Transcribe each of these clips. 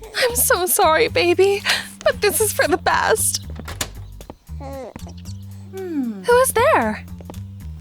I'm so sorry, baby, but this is for the best. Who is there?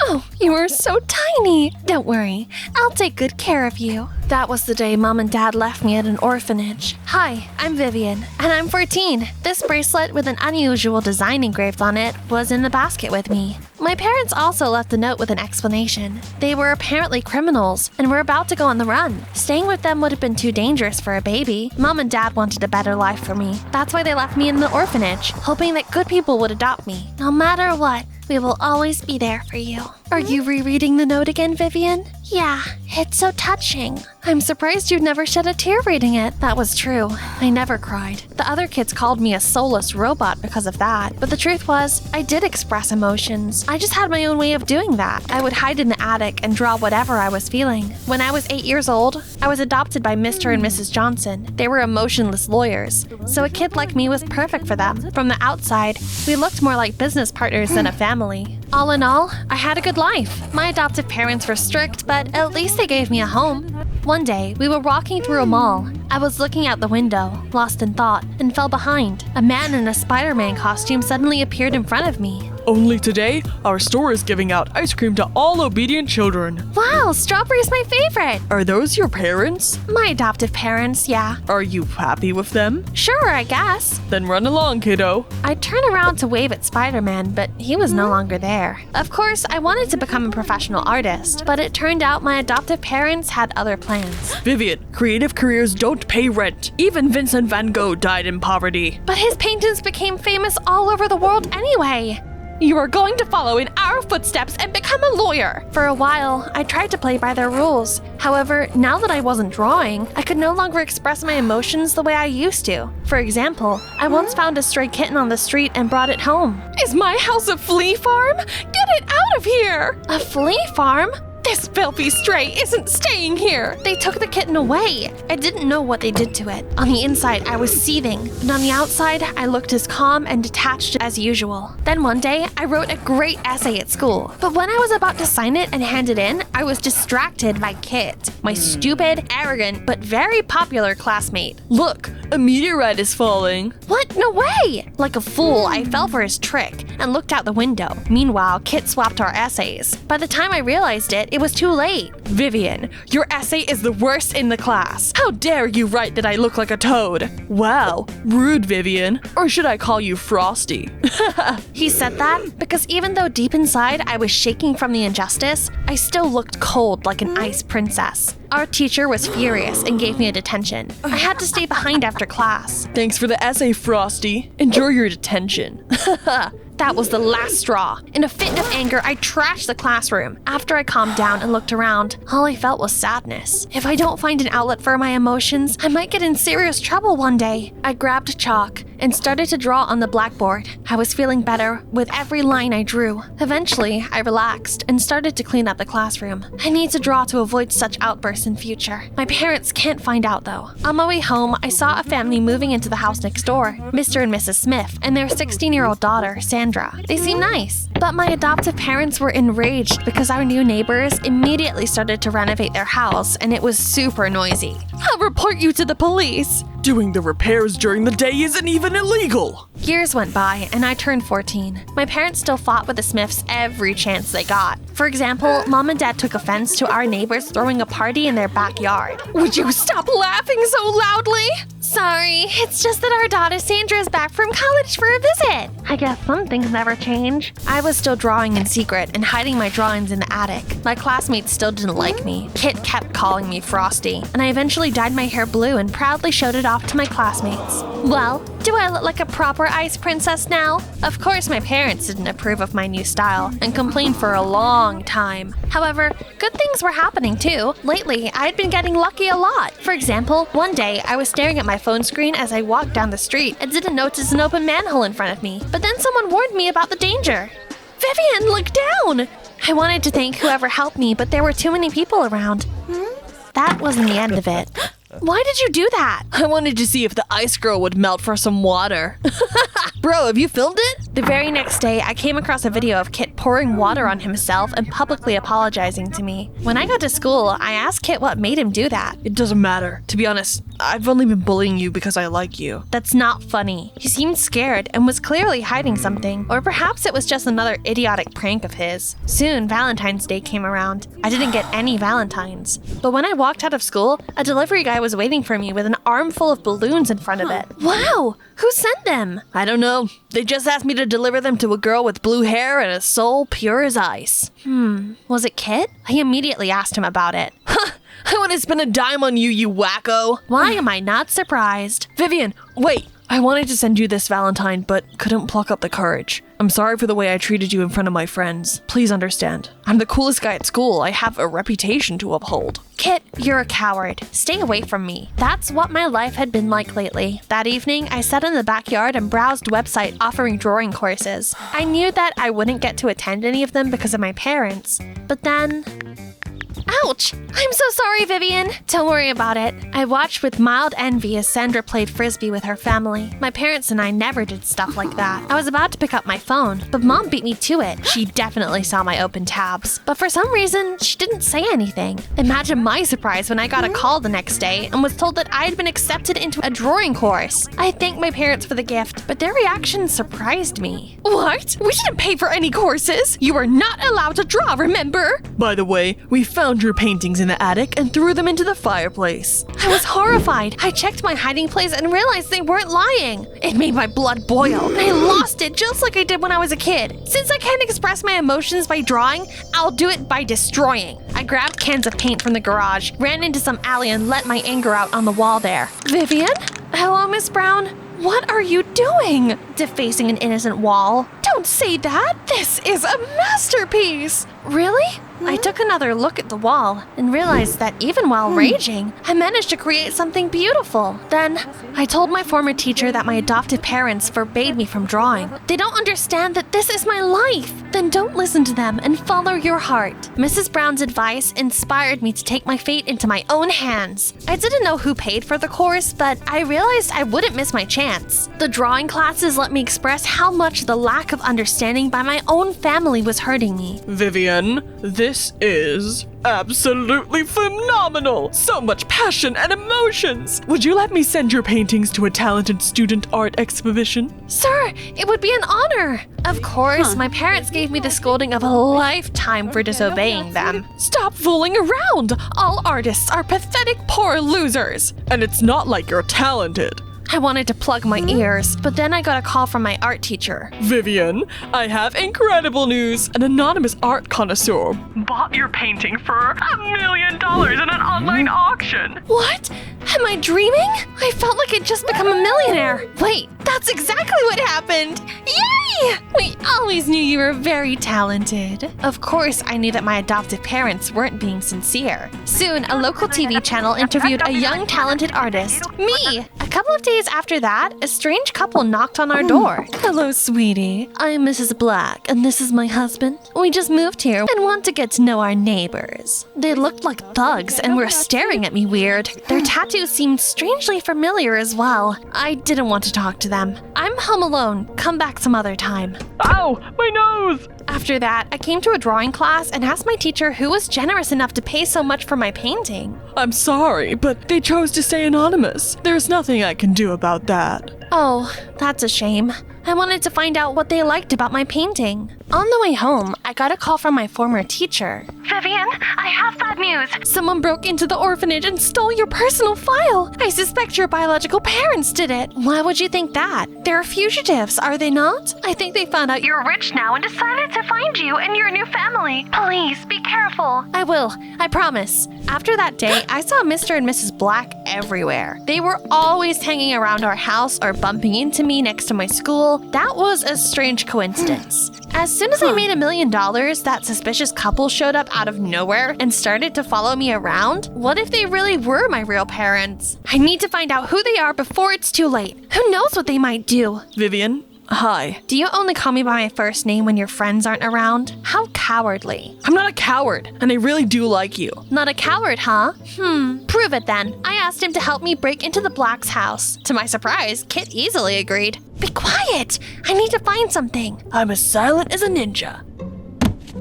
Oh, you are so tiny. Don't worry, I'll take good care of you. That was the day Mom and Dad left me at an orphanage. Hi, I'm Vivian, and I'm 14. This bracelet with an unusual design engraved on it was in the basket with me. My parents also left a note with an explanation. They were apparently criminals and were about to go on the run. Staying with them would have been too dangerous for a baby. Mom and Dad wanted a better life for me. That's why they left me in the orphanage, hoping that good people would adopt me. No matter what, we will always be there for you. Are you rereading the note again, Vivian? Yeah, it's so touching. I'm surprised you'd never shed a tear reading it. That was true. I never cried. The other kids called me a soulless robot because of that. But the truth was, I did express emotions. I just had my own way of doing that. I would hide in the attic and draw whatever I was feeling. When I was 8 years old, I was adopted by Mr. and Mrs. Johnson. They were emotionless lawyers, so a kid like me was perfect for them. From the outside, we looked more like business partners than a family. All in all, I had a good life. My adoptive parents were strict, but at least they gave me a home. One day, we were walking through a mall. I was looking out the window, lost in thought, and fell behind. A man in a Spider-Man costume suddenly appeared in front of me. Only today, our store is giving out ice cream to all obedient children. Wow, strawberry's my favorite! Are those your parents? My adoptive parents, yeah. Are you happy with them? Sure, I guess. Then run along, kiddo. I turned around to wave at Spider-Man, but he was no longer there. Of course, I wanted to become a professional artist, but it turned out my adoptive parents had other plans. Vivian, creative careers don't pay rent. Even Vincent van Gogh died in poverty. But his paintings became famous all over the world anyway. You are going to follow in our footsteps and become a lawyer. For a while, I tried to play by their rules. However, now that I wasn't drawing, I could no longer express my emotions the way I used to. For example, I once found a stray kitten on the street and brought it home. Is my house a flea farm? Get it out of here! A flea farm? This filthy stray isn't staying here! They took the kitten away. I didn't know what they did to it. On the inside, I was seething, but on the outside, I looked as calm and detached as usual. Then one day, I wrote a great essay at school. But when I was about to sign it and hand it in, I was distracted by Kit, my stupid, arrogant, but very popular classmate. Look, a meteorite is falling. What? No way! Like a fool, I fell for his trick and looked out the window. Meanwhile, Kit swapped our essays. By the time I realized it was too late. Vivian, your essay is the worst in the class. How dare you write that I look like a toad? Wow, rude, Vivian. Or should I call you Frosty? He said that because even though deep inside I was shaking from the injustice, I still looked cold like an ice princess. Our teacher was furious and gave me a detention. I had to stay behind after class. Thanks for the essay, Frosty. Enjoy your detention. That was the last straw. In a fit of anger, I trashed the classroom. After I calmed down and looked around, all I felt was sadness. If I don't find an outlet for my emotions, I might get in serious trouble one day. I grabbed chalk and started to draw on the blackboard. I was feeling better with every line I drew. Eventually, I relaxed and started to clean up the classroom. I need to draw to avoid such outbursts in future. My parents can't find out though. On my way home, I saw a family moving into the house next door, Mr. and Mrs. Smith, and their 16-year-old daughter, Sandra. They seemed nice. But my adoptive parents were enraged because our new neighbors immediately started to renovate their house and it was super noisy. I'll report you to the police. Doing the repairs during the day isn't even illegal. Years went by and I turned 14. My parents still fought with the Smiths every chance they got. For example, Mom and Dad took offense to our neighbors throwing a party in their backyard. Would you stop laughing so loudly? Sorry, it's just that our daughter Sandra is back from college for a visit. I guess some things never change. I was still drawing in secret and hiding my drawings in the attic. My classmates still didn't like me. Kit kept calling me Frosty, and I eventually dyed my hair blue and proudly showed it off to my classmates. Well, do I look like a proper ice princess now? Of course, my parents didn't approve of my new style and complained for a long time. However, good things were happening too. Lately, I'd been getting lucky a lot. For example, one day I was staring at my phone screen as I walked down the street and didn't notice an open manhole in front of me. But then someone warned me about the danger. Vivian, look down! I wanted to thank whoever helped me, but there were too many people around. That wasn't the end of it. Why did you do that? I wanted to see if the ice girl would melt for some water. Bro, have you filmed it? The very next day, I came across a video of Kit pouring water on himself and publicly apologizing to me. When I got to school, I asked Kit what made him do that. It doesn't matter. To be honest, I've only been bullying you because I like you. That's not funny. He seemed scared and was clearly hiding something. Or perhaps it was just another idiotic prank of his. Soon, Valentine's Day came around. I didn't get any Valentines. But when I walked out of school, a delivery guy was waiting for me with an armful of balloons in front of it. Wow! Who sent them? I don't know. They just asked me to deliver them to a girl with blue hair and a soul pure as ice. Was it Kit? I immediately asked him about it. I wouldn't spend a dime on you, you wacko. Why am I not surprised? Vivian, wait. I wanted to send you this Valentine, but couldn't pluck up the courage. I'm sorry for the way I treated you in front of my friends. Please understand. I'm the coolest guy at school. I have a reputation to uphold. Kit, you're a coward. Stay away from me. That's what my life had been like lately. That evening, I sat in the backyard and browsed websites offering drawing courses. I knew that I wouldn't get to attend any of them because of my parents. But then... Ouch! I'm so sorry, Vivian. Don't worry about it. I watched with mild envy as Sandra played frisbee with her family. My parents and I never did stuff like that. I was about to pick up my phone, but Mom beat me to it. She definitely saw my open tabs. But for some reason, she didn't say anything. Imagine my surprise when I got a call the next day and was told that I had been accepted into a drawing course. I thanked my parents for the gift, but their reaction surprised me. What? We didn't pay for any courses. You are not allowed to draw, remember? By the way, we found your paintings in the attic and threw them into the fireplace. I was horrified. I checked my hiding place and realized they weren't lying. It made my blood boil. I lost it just like I did when I was a kid. Since I can't express my emotions by drawing, I'll do it by destroying. I grabbed cans of paint from the garage, ran into some alley and let my anger out on the wall there. Vivian? Hello, Miss Brown? What are you doing? Defacing an innocent wall. Don't say that. This is a masterpiece. Really? I took another look at the wall and realized that even while raging, I managed to create something beautiful. Then, I told my former teacher that my adoptive parents forbade me from drawing. They don't understand that this is my life. Then don't listen to them and follow your heart. Mrs. Brown's advice inspired me to take my fate into my own hands. I didn't know who paid for the course, but I realized I wouldn't miss my chance. The drawing classes let me express how much the lack of understanding by my own family was hurting me. Vivian, this is absolutely phenomenal! So much passion and emotions! Would you let me send your paintings to a talented student art exhibition? Sir, it would be an honor! Of course, my parents gave me the scolding of a lifetime for disobeying them. Stop fooling around! All artists are pathetic poor losers! And it's not like you're talented. I wanted to plug my ears, but then I got a call from my art teacher. Vivian, I have incredible news. An anonymous art connoisseur bought your painting for $1 million in an online auction. What? Am I dreaming? I felt like I'd just become a millionaire. Wait, that's exactly what happened. Yay! We always knew you were very talented. Of course, I knew that my adoptive parents weren't being sincere. Soon, a local TV channel interviewed a young talented artist, me. A couple of days after that, a strange couple knocked on our door. Hello, sweetie. I'm Mrs. Black, and this is my husband. We just moved here and want to get to know our neighbors. They looked like thugs and were staring at me weird. Their tattoos seemed strangely familiar as well. I didn't want to talk to them. I'm home alone. Come back some other time. Ow, my nose! After that, I came to a drawing class and asked my teacher who was generous enough to pay so much for my painting. I'm sorry, but they chose to stay anonymous. There's nothing I can do about that. Oh, that's a shame. I wanted to find out what they liked about my painting. On the way home, I got a call from my former teacher. Vivian, I have bad news. Someone broke into the orphanage and stole your personal file. I suspect your biological parents did it. Why would you think that? They're fugitives, are they not? I think they found out you're rich now and decided to find you and your new family. Please, be careful. I will, I promise. After that day, I saw Mr. and Mrs. Black everywhere. They were always hanging around our house or bumping into me next to my school. That was a strange coincidence. As soon as I made $1 million, that suspicious couple showed up out of nowhere and started to follow me around. What if they really were my real parents? I need to find out who they are before it's too late. Who knows what they might do? Vivian, Hi. Do you only call me by my first name when your friends aren't around? How cowardly. I'm not a coward, and I really do like you. Not a coward, huh? Prove it then. I asked him to help me break into the Black's house. To my surprise, Kit easily agreed. Be quiet! I need to find something. I'm as silent as a ninja.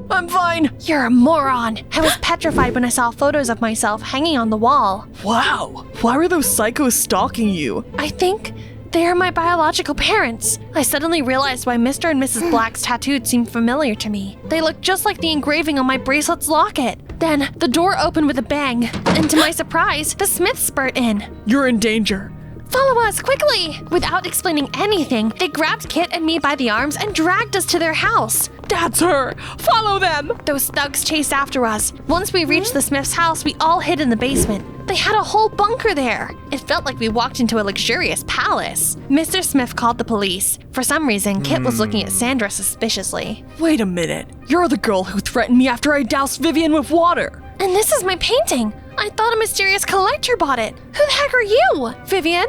I'm fine. You're a moron. I was petrified when I saw photos of myself hanging on the wall. Wow. Why were those psychos stalking you? I think they are my biological parents. I suddenly realized why Mr. and Mrs. Black's tattooed seemed familiar to me. They looked just like the engraving on my bracelet's locket. Then the door opened with a bang, and to my surprise, the Smiths spurt in. You're in danger. Follow us, quickly! Without explaining anything, they grabbed Kit and me by the arms and dragged us to their house. That's her! Follow them! Those thugs chased after us. Once we reached the Smiths' house, we all hid in the basement. They had a whole bunker there. It felt like we walked into a luxurious palace. Mr. Smith called the police. For some reason, Kit was looking at Sandra suspiciously. Wait a minute. You're the girl who threatened me after I doused Vivian with water. And this is my painting. I thought a mysterious collector bought it. Who the heck are you? Vivian?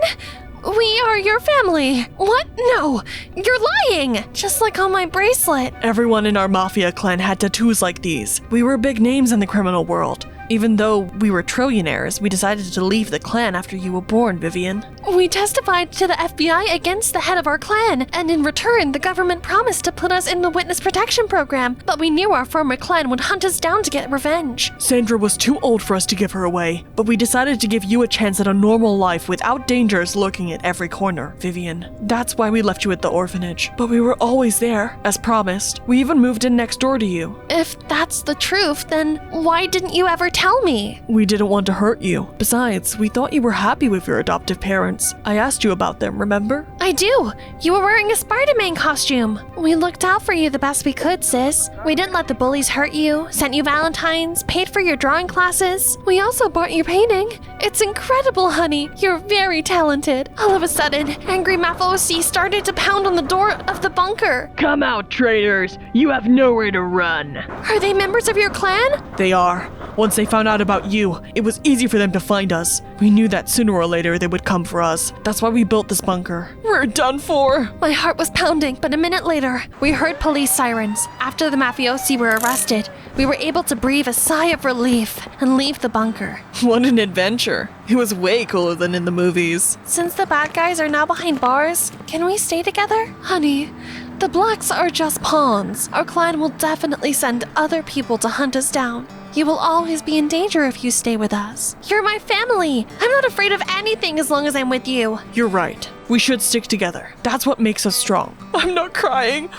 We are your family. What? No, you're lying. Just like on my bracelet. Everyone in our Mafia clan had tattoos like these. We were big names in the criminal world. Even though we were trillionaires, we decided to leave the clan after you were born, Vivian. We testified to the FBI against the head of our clan, and in return, the government promised to put us in the witness protection program, but we knew our former clan would hunt us down to get revenge. Sandra was too old for us to give her away, but we decided to give you a chance at a normal life without dangers lurking at every corner, Vivian. That's why we left you at the orphanage, but we were always there, as promised. We even moved in next door to you. If that's the truth, then why didn't you ever tell me? We didn't want to hurt you. Besides, we thought you were happy with your adoptive parents. I asked you about them, remember? I do. You were wearing a Spider-Man costume. We looked out for you the best we could, sis. We didn't let the bullies hurt you, sent you Valentines, paid for your drawing classes. We also bought your painting. It's incredible, honey. You're very talented. All of a sudden, angry mafiosi started to pound on the door of the bunker. Come out, traitors! You have nowhere to run! Are they members of your clan? They are. Once they found out about you, it was easy for them to find us. We knew that sooner or later they would come for us. That's why we built this bunker. We're done for. My heart was pounding, but a minute later, we heard police sirens. After the mafiosi were arrested, we were able to breathe a sigh of relief and leave the bunker. What an adventure. It was way cooler than in the movies. Since the bad guys are now behind bars, can we stay together? Honey, the Blacks are just pawns. Our clan will definitely send other people to hunt us down. You will always be in danger if you stay with us. You're my family. I'm not afraid of anything as long as I'm with you. You're right. We should stick together. That's what makes us strong. I'm not crying.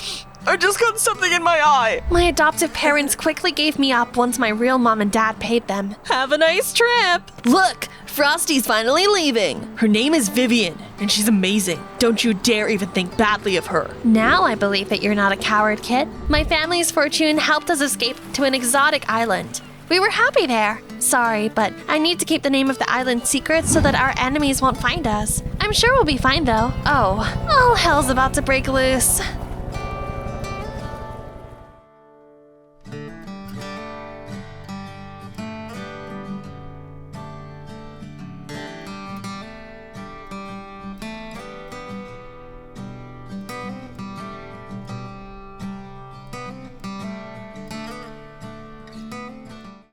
I just got something in my eye. My adoptive parents quickly gave me up once my real mom and dad paid them. Have a nice trip. Look, Frosty's finally leaving. Her name is Vivian, and she's amazing. Don't you dare even think badly of her. Now I believe that you're not a coward, kid. My family's fortune helped us escape to an exotic island. We were happy there. Sorry, but I need to keep the name of the island secret so that our enemies won't find us. I'm sure we'll be fine though. Oh, all hell's about to break loose.